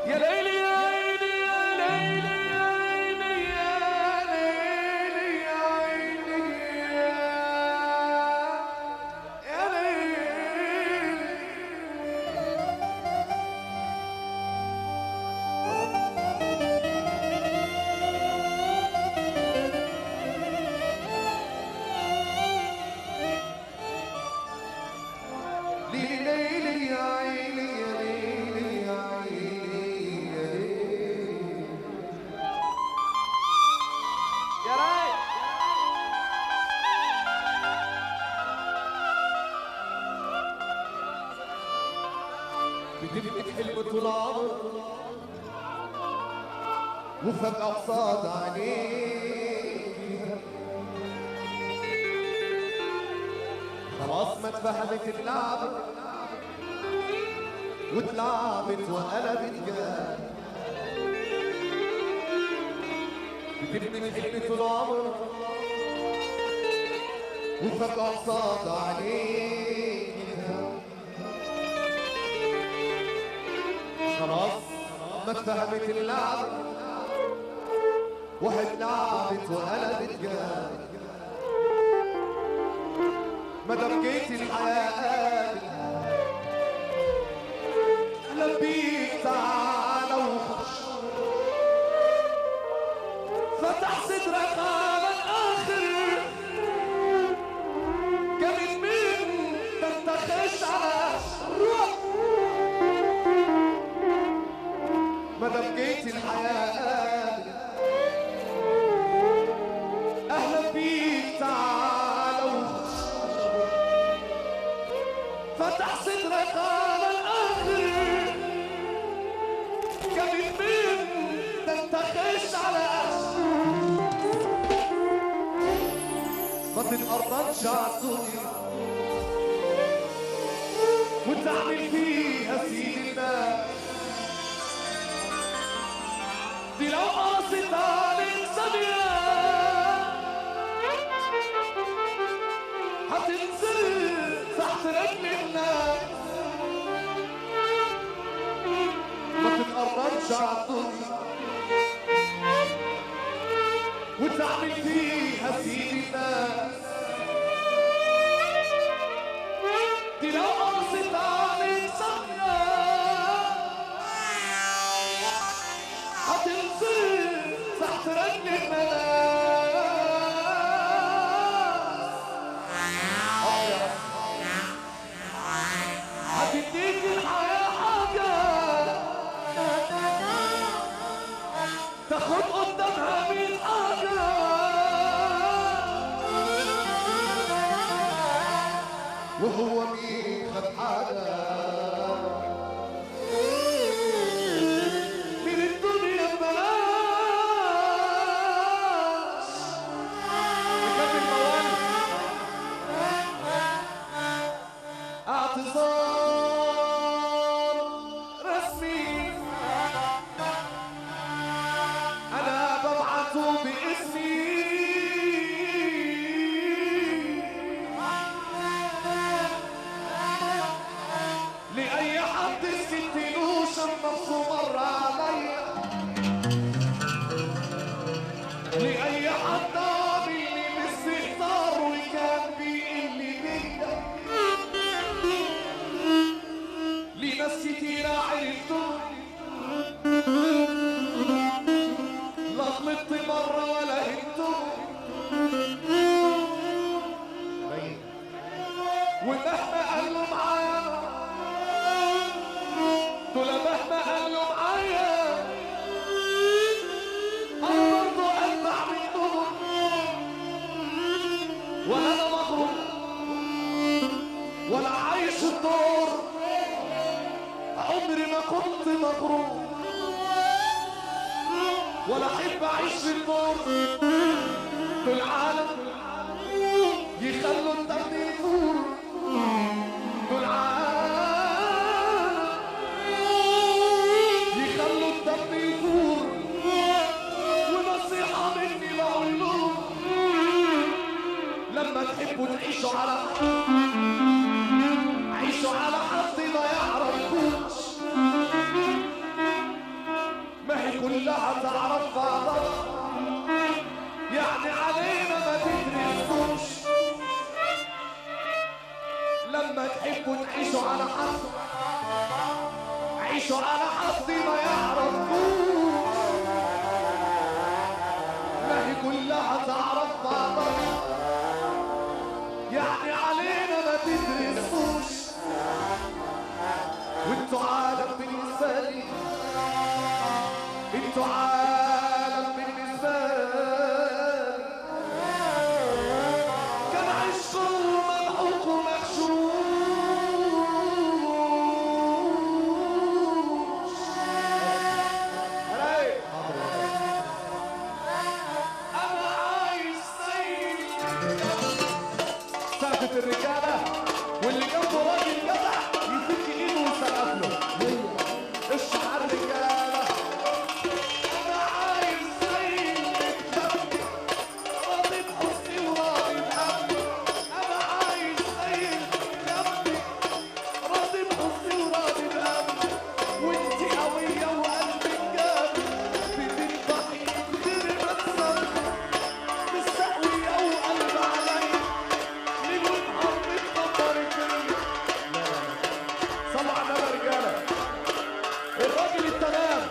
يا ليلي يا عيني يا ليلي يا عيني يا ليلي يا عيني يا ليلي. ليلي يا عيني يا ليلي يا عيني يا ليلي يا رايق. بتبقى حلم طول عمر وفجأة قصاد عينيك خلاص ما اتفهمت اللعبة واتلعبت وقلبت جاد. بتبني حلم طول عمرك وفجأة قصاد عينيك خلاص ما اتفهمت اللعبة واتلعبت وقلبت جاد. مادام جيت الحياة لبيك تعالى وخش فتح صدرك على الآخر كانت مين تنتخش على الروح. مادام جيت الحياة أهلا بيك تعالى وخش فتح صدرك على الآخر كانت مين تنتخش على ما تتقربش عالدنيا وتعمل فيها سيد الناس. دي لو قاصت عليك ثانية هتنزل تحت رجل الناس. ما تتقربش عالدنيا وتعمل فيها سيد الناس. دي لو قاصت عليك ثانية هتنزل تحت رجل الناس. هتديك الحياة حاجة تاخد قدامها 100 حاجة وهو مين خد حاجة من الدنيا ببلاش. نكمل موال اعتذار رسمي انا ببعته باسمي لأي حد سكتلوش النص مر عليا. لأي حد عاملني باستهتار وكان بيقلي بيا. لناس كتيرة عرفتوني لا غلطت مرة ولا هنتوني ومهما قالوا معايا دول مهما قالوا معايا انا برضو اتبع منهم ولا انا مغرور ولا عايش الدور. عمري ما كنت مغرور ولا احب اعيش في الدور. دول عالم يخلوا الدم يفور. دول عالم يخلوا الدم يفور. ونصيحة مني لعيونهم لما تحبوا تعيشوا على عيشوا على حد ما يعرفكوش. كلها تعرف بعضها، يعني علينا ما تدرسوش. لما تحبوا تعيشوا على حد، عيشوا على حد ما يعرفوش. ما هي كلها تعرف بعضها، يعني علينا ما تدرسوش. وانتوا عالم بالنسبة لي، انتوا عالم بالنسبة لي. كان عشقكم ملحوق ومغشوش. انا عايز سيد سقفة الرجالة، واللي جنبه راجل جدع يفك ايده ويسقف له. الشعر رجالة. انا عايز سيد الدم راضي بحسني وراضي بأمني. انا عايز سيد الدم راضي بحسني وراضي بأمني. وانتي قوية وقلبك جامد، بتنضحي كتير بتصرف. مستقوية وقلب عليا، ليل ونهار بتدبري فيا. صلوا على النبي يا رجالة. الراجل التمام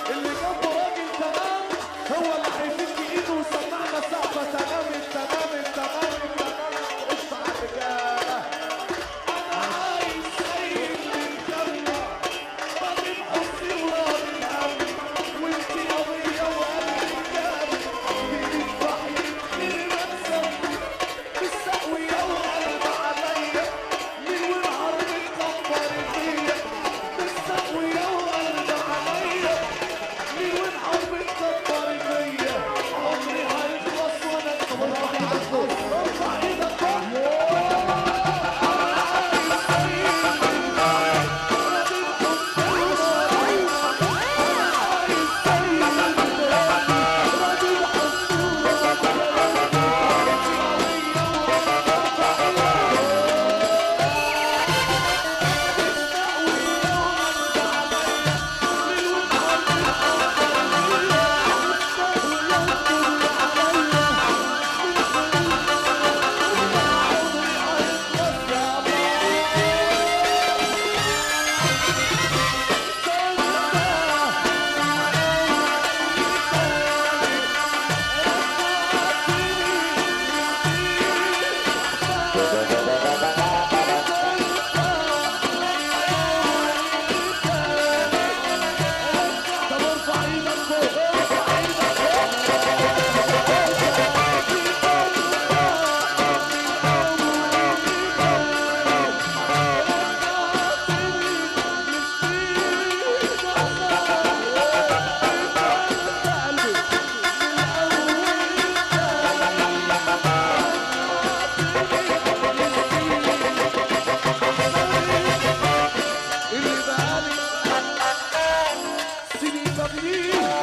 اللي جنبه راجل تمام هو اللي هيفك ايده ويسمعنا سقفة تمام التمام التمام التمام. قشطة على الرجالة. أنا عايز سيد للجنة راضي بحسني وراضي بأمني. وانتي قوية وقلبك جامد، بتفرحي كتير بتسمي. مستقوية وقلب عليا، ليل ونهار بتكبري فيا. مستقوية وقلب عليا، ليل ونهار بتكبري فيا. عمري هيخلص وانا ارفع ايدك ارفع ايدك فوق. طب ارفع ايدك فوق، ارفع ايدك فوق. اللي بقالي سنين ببنيه